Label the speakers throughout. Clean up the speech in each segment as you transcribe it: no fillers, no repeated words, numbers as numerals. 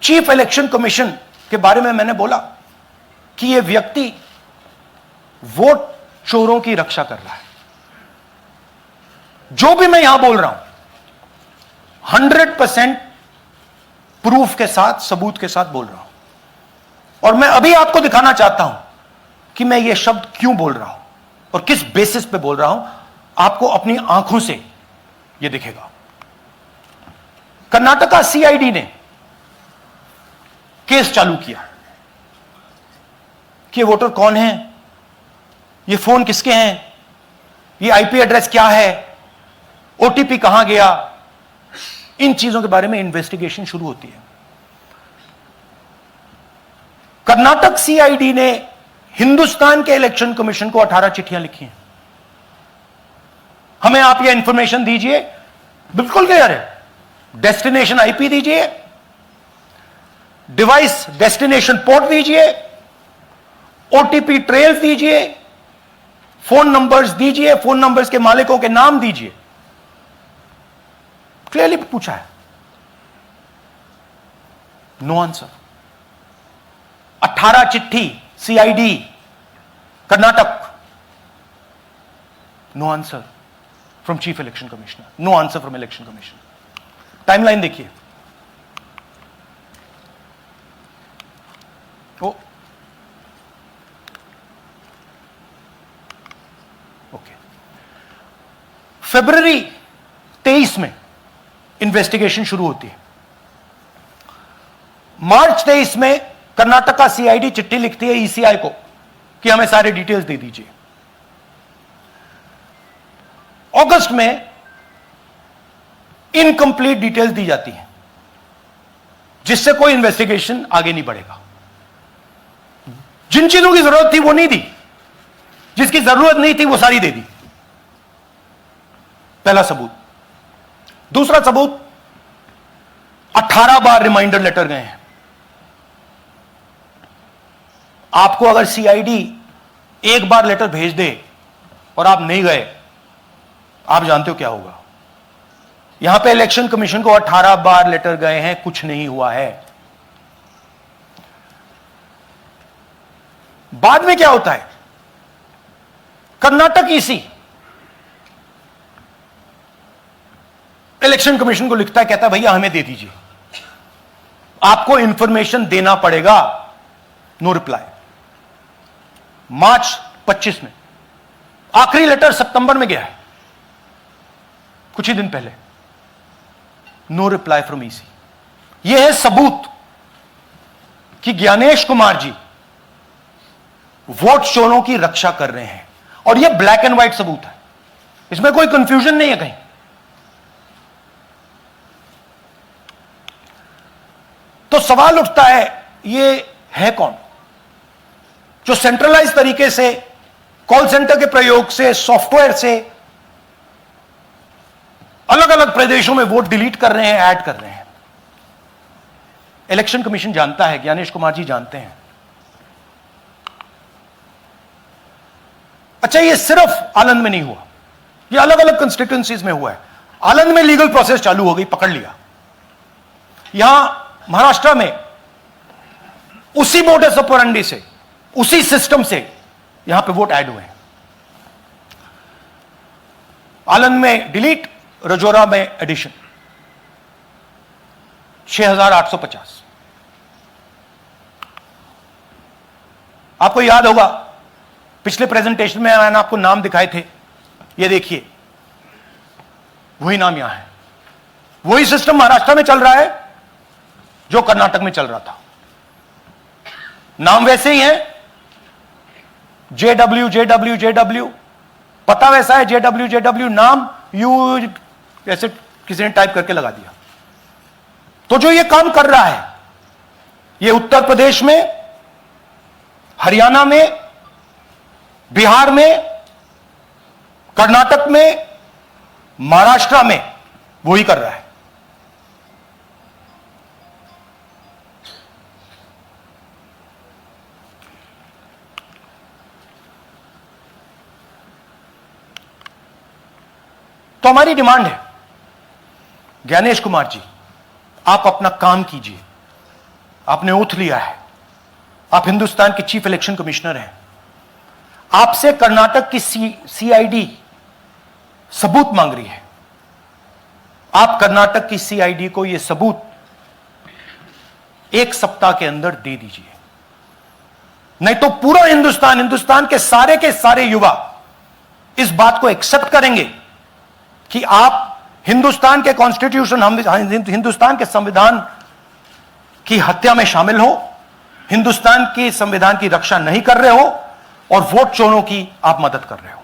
Speaker 1: Chief election commission के बारे में मैंने बोला कि यह व्यक्ति वोट चोरों की रक्षा कर रहा है। जो भी मैं यहां बोल रहा हूं 100% प्रूफ के साथ, सबूत के साथ बोल रहा हूं। और मैं अभी आपको दिखाना चाहता हूं कि मैं ये शब्द क्यों बोल रहा हूं और किस बेसिस पे बोल रहा हूं। आपको अपनी आंखों से ये दिखेगा। कर्नाटका सीआईडी ने केस चालू किया कि ये वोटर कौन है, ये फोन किसके हैं, ये आईपी एड्रेस क्या है, ओटीपी कहां गया, इन चीजों के बारे में इन्वेस्टिगेशन शुरू होती है। कर्नाटक सीआईडी ने हिंदुस्तान के इलेक्शन कमीशन को 18 चिट्ठियां लिखी हैं। हमें आप यह इंफॉर्मेशन दीजिए, बिल्कुल क्लियर है। डेस्टिनेशन आईपी दीजिए, डिवाइस डेस्टिनेशन पोर्ट दीजिए, ओटीपी ट्रेल दीजिए, फोन नंबर्स दीजिए, फोन नंबर्स के मालिकों के नाम दीजिए। क्लियरली पूछा है, नो आंसर। 18 चिट्ठी CID Karnataka, no answer from chief election commissioner, no answer from election commission. Timeline देखिए, ओके, फरवरी 23 में इन्वेस्टिगेशन शुरू होती है। मार्च 23 में कर्नाटका सीआईडी चिट्ठी लिखती है ईसीआई को कि हमें सारे डिटेल्स दे दीजिए। अगस्त में इनकंप्लीट डिटेल्स दी जाती हैं, जिससे कोई इन्वेस्टिगेशन आगे नहीं बढ़ेगा। जिन चीजों की जरूरत थी वो नहीं दी, जिसकी जरूरत नहीं थी वो सारी दे दी। पहला सबूत। दूसरा सबूत, 18 बार रिमाइंडर लेटर गए हैं। आपको अगर सीआईडी एक बार लेटर भेज दे और आप नहीं गए, आप जानते हो क्या होगा। यहां पे इलेक्शन कमीशन को 18 बार लेटर गए हैं, कुछ नहीं हुआ है। बाद में क्या होता है, कर्नाटक ईसी इलेक्शन कमीशन को लिखता है, कहता है भैया हमें दे दीजिए, आपको इंफॉर्मेशन देना पड़ेगा। No reply. मार्च 25 में आखिरी लेटर सितंबर में गया है, कुछ ही दिन पहले। No reply from EC. यह है सबूत कि ज्ञानेश कुमार जी वोट चोरों की रक्षा कर रहे हैं। और यह ब्लैक एंड व्हाइट सबूत है, इसमें कोई कंफ्यूजन नहीं है कहीं। तो सवाल उठता है, यह है कौन जो सेंट्रलाइज तरीके से कॉल सेंटर के प्रयोग से, सॉफ्टवेयर से अलग अलग प्रदेशों में वोट डिलीट कर रहे हैं, ऐड कर रहे हैं। इलेक्शन कमीशन जानता है, ज्ञानेश कुमार जी जानते हैं। अच्छा, ये सिर्फ आनंद में नहीं हुआ, ये अलग अलग कंस्टिट्यूएंसीज में हुआ है। आनंद में लीगल प्रोसेस चालू हो गई, पकड़ लिया। यहां महाराष्ट्र में उसी मोडस ऑपरेंडी से, उसी सिस्टम से यहां पे वोट ऐड हुए हैं। आनंद में डिलीट, रजौरा में एडिशन। 6850। आपको याद होगा पिछले प्रेजेंटेशन में मैंने आपको नाम दिखाए थे, ये देखिए वही नाम यहां है। वही सिस्टम महाराष्ट्र में चल रहा है जो कर्नाटक में चल रहा था। नाम वैसे ही है, जेडब्ल्यू जेडब्ल्यू जेडब्ल्यू, पता वैसा है जेडब्ल्यू जेडब्ल्यू, नाम यू ऐसे किसी ने टाइप करके लगा दिया। तो जो ये काम कर रहा है, ये उत्तर प्रदेश में, हरियाणा में, बिहार में, कर्नाटक में, महाराष्ट्र में वही कर रहा है। तो हमारी डिमांड है, ज्ञानेश कुमार जी आप अपना काम कीजिए, आपने ओथ लिया है, आप हिंदुस्तान के चीफ इलेक्शन कमिश्नर हैं, आपसे कर्नाटक की सीआईडी सबूत मांग रही है। आप कर्नाटक की सीआईडी को यह सबूत 1 सप्ताह के अंदर दे दीजिए, नहीं तो पूरा हिंदुस्तान के सारे युवा इस बात को एक्सेप्ट करेंगे कि आप हिंदुस्तान के कॉन्स्टिट्यूशन, हिंदुस्तान के संविधान की हत्या में शामिल हो, हिंदुस्तान के संविधान की रक्षा नहीं कर रहे हो और वोट चोरों की आप मदद कर रहे हो।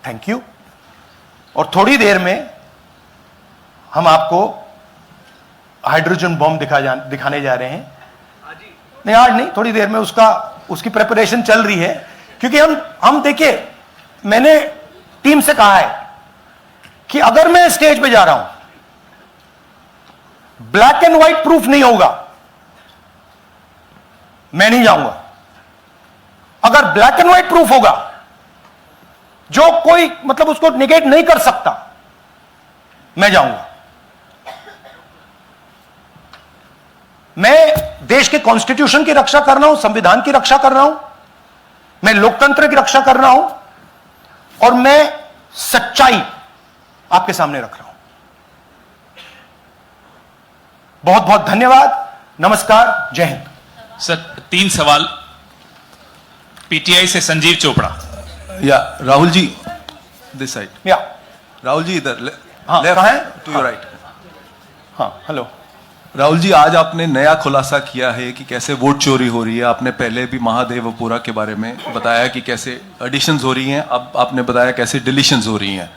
Speaker 1: Thank you. और थोड़ी देर में हम आपको हाइड्रोजन बॉम्ब दिखाने जा रहे हैं। नहीं, आज नहीं, थोड़ी देर में उसकी प्रिपरेशन चल रही है, क्योंकि हम देखिए, मैंने टीम से कहा है कि अगर मैं स्टेज पे जा रहा हूं, ब्लैक एंड व्हाइट प्रूफ नहीं होगा, मैं नहीं जाऊंगा। अगर ब्लैक एंड व्हाइट प्रूफ होगा, जो कोई मतलब उसको निगेट नहीं कर सकता, मैं जाऊंगा। मैं देश के कॉन्स्टिट्यूशन की रक्षा कर रहा हूं, संविधान की रक्षा कर रहा हूं, मैं लोकतंत्र की रक्षा कर रहा हूं, और मैं सच्चाई आपके सामने रख रहा हूं। बहुत बहुत धन्यवाद, नमस्कार, जय हिंद।
Speaker 2: सर 3 सवाल। पीटीआई से संजीव चोपड़ा।
Speaker 3: या राहुल जी, दिस साइड।
Speaker 1: या
Speaker 3: राहुल जी इधर,
Speaker 1: हाँ,
Speaker 3: लेफ्ट
Speaker 1: कहाँ है?
Speaker 3: To your right.
Speaker 1: हाँ, हेलो
Speaker 3: राहुल जी, आज आपने नया खुलासा किया है कि कैसे वोट चोरी हो रही है। आपने पहले भी महादेवपुरा के बारे में बताया कि कैसे एडिशंस हो रही हैं, अब आपने बताया कैसे डिलीशंस हो रही हैं।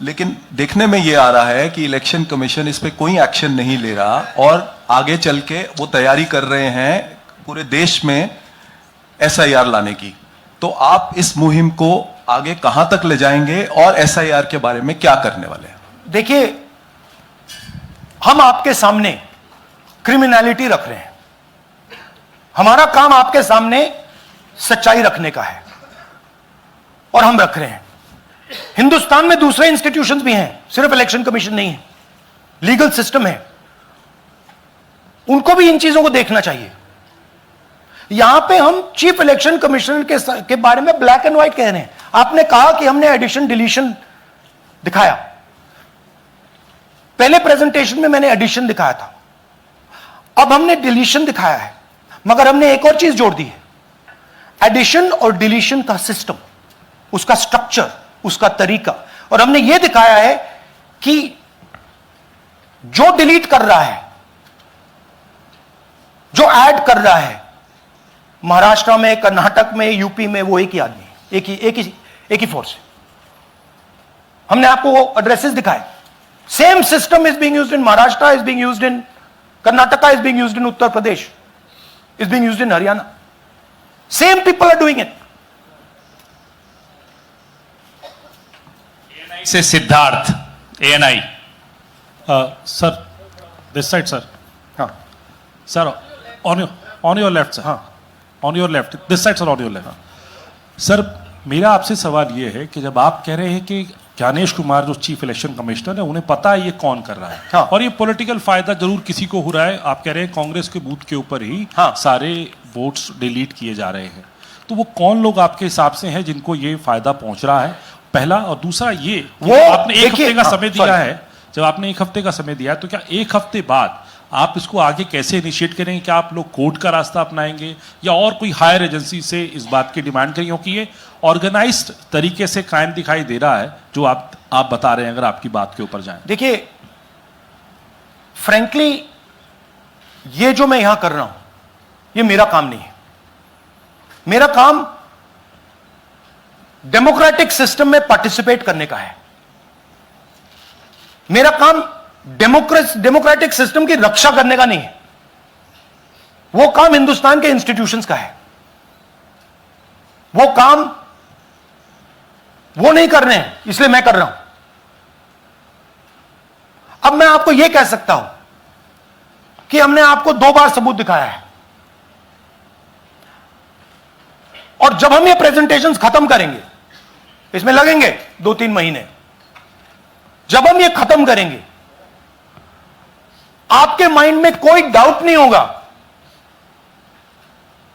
Speaker 3: लेकिन देखने में ये आ रहा है कि इलेक्शन कमीशन इस पे कोई एक्शन नहीं ले रहा और आगे चल के वो तैयारी कर रहे हैं पूरे देश में एसआईआर लाने की। तो आप इस मुहिम को आगे कहां तक ले जाएंगे और एसआईआर के बारे में क्या करने वाले हैं?
Speaker 1: देखिए, हम आपके सामने क्रिमिनलिटी रख रहे हैं, हमारा काम आपके सामने सच्चाई रखने का है और हम रख रहे हैं। हिंदुस्तान में दूसरे इंस्टीट्यूशंस भी हैं, सिर्फ इलेक्शन कमीशन नहीं है, लीगल सिस्टम है, उनको भी इन चीजों को देखना चाहिए। यहां पे हम चीफ इलेक्शन कमिश्नर के बारे में ब्लैक एंड व्हाइट कह रहे हैं। आपने कहा कि हमने एडिशन डिलीशन दिखाया, पहले प्रेजेंटेशन में मैंने एडिशन दिखाया था, अब हमने डिलीशन दिखाया है, मगर हमने एक और चीज जोड़ दी है। एडिशन और डिलीशन का सिस्टम, उसका स्ट्रक्चर, उसका तरीका, और हमने यह दिखाया है कि जो डिलीट कर रहा है, जो ऐड कर रहा है, महाराष्ट्र में, कर्नाटक में, यूपी में, वो एक ही आदमी है, एक ही फोर्स है। हमने आपको वो एड्रेसेस दिखाए। Same system is being used in Maharashtra, is being used in Karnataka, is being used in Uttar Pradesh, is being used in Haryana. Same people are doing it.
Speaker 2: Say Siddharth, ANI.
Speaker 4: Sir, this side sir.
Speaker 1: हाँ
Speaker 4: sir, on your left sir.
Speaker 1: हाँ,
Speaker 4: on your left, this side sir, on your left. Sir, मेरा आपसे सवाल ये है कि जब आप कह रहे हैं कि ज्ञानेश कुमार जो चीफ इलेक्शन कमिश्नर है, उन्हें पता है ये कौन कर रहा है,
Speaker 1: हाँ,
Speaker 4: और ये पॉलिटिकल फायदा जरूर किसी को हो रहा है, आप कह रहे हैं कांग्रेस के बूथ के ऊपर ही
Speaker 1: हाँ,
Speaker 4: सारे वोट्स डिलीट किए जा रहे हैं, तो वो कौन लोग आपके हिसाब से हैं जिनको ये फायदा पहुंच रहा है? पहला, और दूसरा ये,
Speaker 1: वो
Speaker 4: आपने 1 हफ्ते का समय दिया
Speaker 1: sorry।
Speaker 4: है, जब आपने 1 हफ्ते का समय दिया है, तो क्या 1 हफ्ते बाद आप इसको आगे कैसे इनिशिएट करेंगे? क्या आप लोग कोर्ट का रास्ता अपनाएंगे या और कोई हायर एजेंसी से इस बात की डिमांड करेंगे? क्योंकि ये ऑर्गेनाइज्ड तरीके से कायम दिखाई दे रहा है जो आप बता रहे हैं, अगर आपकी बात के ऊपर जाएं।
Speaker 1: देखिए, फ्रैंकली ये जो मैं यहां कर रहा हूं, ये मेरा काम नहीं है। मेरा काम डेमोक्रेटिक सिस्टम में पार्टिसिपेट करने का है। मेरा काम डेमोक्रेटिक सिस्टम की रक्षा करने का नहीं है। वो काम हिंदुस्तान के इंस्टीट्यूशंस का है। वो काम वो नहीं कर रहे हैं, इसलिए मैं कर रहा हूं। अब मैं आपको यह कह सकता हूं कि हमने आपको 2 बार सबूत दिखाया है, और जब हम ये प्रेजेंटेशंस खत्म करेंगे, इसमें लगेंगे 2-3 महीने, जब हम ये खत्म करेंगे आपके माइंड में कोई डाउट नहीं होगा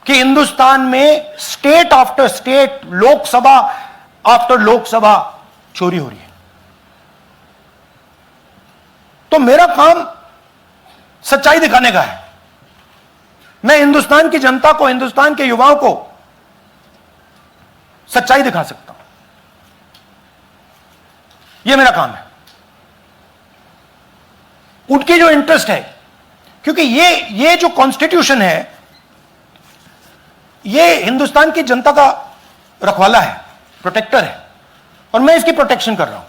Speaker 1: कि हिंदुस्तान में state after state, Lok Sabha after Lok Sabha चोरी हो रही है। तो मेरा काम सच्चाई दिखाने का है। मैं हिंदुस्तान की जनता को, हिंदुस्तान के युवाओं को सच्चाई दिखा सकता हूं। यह मेरा काम है। उनकी जो इंटरेस्ट है, क्योंकि ये जो कॉन्स्टिट्यूशन है, ये हिंदुस्तान की जनता का रखवाला है, प्रोटेक्टर है, और मैं इसकी प्रोटेक्शन कर रहा हूं।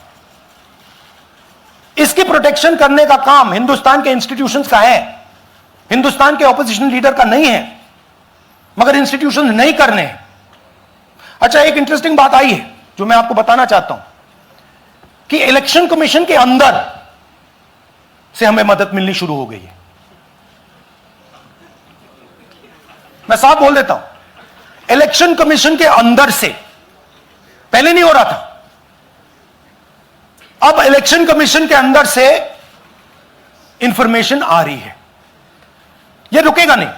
Speaker 1: इसकी प्रोटेक्शन करने का काम हिंदुस्तान के इंस्टीट्यूशंस का है, हिंदुस्तान के ऑपोजिशन लीडर का नहीं है। मगर इंस्टीट्यूशंस नहीं करने हैं। अच्छा, एक इंटरेस्टिंग बात आई है जो मैं आपको बताना चाहता हूं कि इलेक्शन कमीशन के अंदर से हमें मदद मिलनी शुरू हो गई है। मैं साफ बोल देता हूं, इलेक्शन कमीशन के अंदर से, पहले नहीं हो रहा था, अब इलेक्शन कमीशन के अंदर से इंफॉर्मेशन आ रही है। यह रुकेगा नहीं,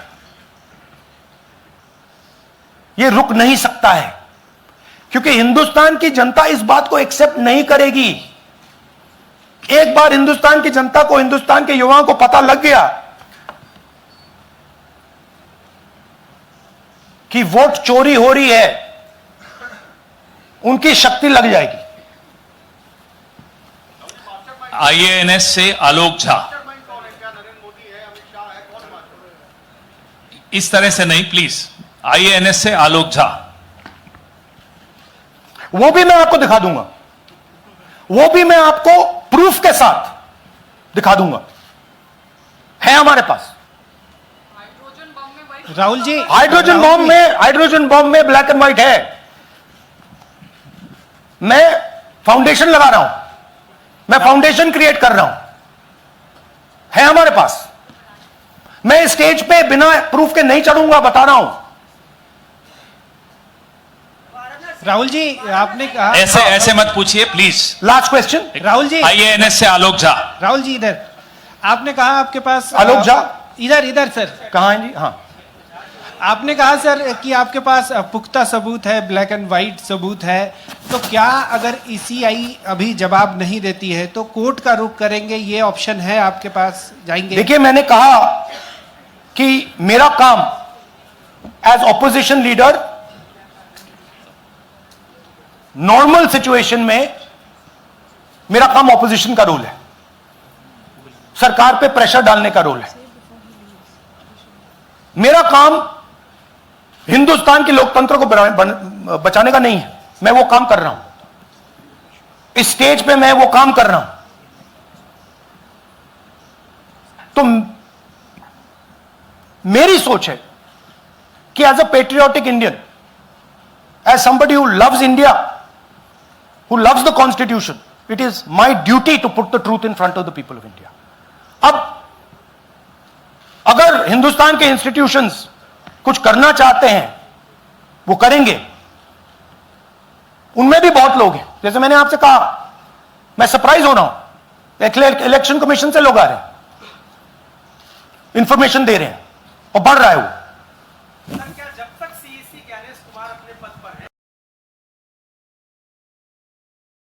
Speaker 1: यह रुक नहीं सकता है, क्योंकि हिंदुस्तान की जनता इस बात को एक्सेप्ट नहीं करेगी। एक बार हिंदुस्तान की जनता को, हिंदुस्तान के युवाओं को पता लग गया कि वोट चोरी हो रही है, उनकी शक्ति लग जाएगी।
Speaker 2: आईएएनएस से आलोक झा, इस तरह से नहीं प्लीज। आईएएनएस से आलोक झा।
Speaker 1: वो भी मैं आपको दिखा दूंगा, वो भी मैं आपको प्रूफ के साथ दिखा दूंगा, है हमारे पास।
Speaker 5: राहुल जी,
Speaker 1: हाइड्रोजन बॉम्ब में ब्लैक एंड व्हाइट है। मैं फाउंडेशन लगा रहा हूं, मैं फाउंडेशन क्रिएट कर रहा हूं, है हमारे पास। मैं स्टेज पे बिना प्रूफ के नहीं चढ़ूंगा, बता रहा हूं।
Speaker 5: राहुल जी, आपने कहा,
Speaker 2: ऐसे ऐसे मत पूछिए please.
Speaker 1: Last question,
Speaker 5: Rahul ji,
Speaker 2: IANS से आलोक झा।
Speaker 5: राहुल जी इधर। आपने कहा आपके पास
Speaker 1: आलोक झा,
Speaker 5: इधर सर।
Speaker 1: कहां हैं जी? हाँ,
Speaker 5: आपने कहा सर कि आपके पास पुख्ता सबूत है, ब्लैक एंड व्हाइट सबूत है। तो क्या अगर ईसीआई अभी जवाब नहीं देती है तो कोर्ट का रुख करेंगे, ये ऑप्शन है आपके पास, जाएंगे?
Speaker 1: देखिए, मैंने कहा कि मेरा काम as opposition leader normal situation में, मेरा काम ऑपोजिशन का रोल है, सरकार पे प्रेशर डालने का रोल है। मेरा काम हिंदुस्तान के लोकतंत्र को बचाने का नहीं है। मैं वो काम कर रहा हूं, इस स्टेज पे मैं वो काम कर रहा हूं। तो मेरी सोच है कि as a patriotic Indian, as somebody who loves India, who loves the constitution, it is my duty to put the truth in front of the people of India. अब अगर हिंदुस्तान के इंस्टीट्यूशंस कुछ करना चाहते हैं, वो करेंगे। उनमें भी बहुत लोग हैं, जैसे मैंने आपसे कहा, मैं सरप्राइज हो रहा हूं, इलेक्शन कमीशन से लोग आ रहे हैं, इंफॉर्मेशन दे रहे हैं, और बढ़ रहा है वो।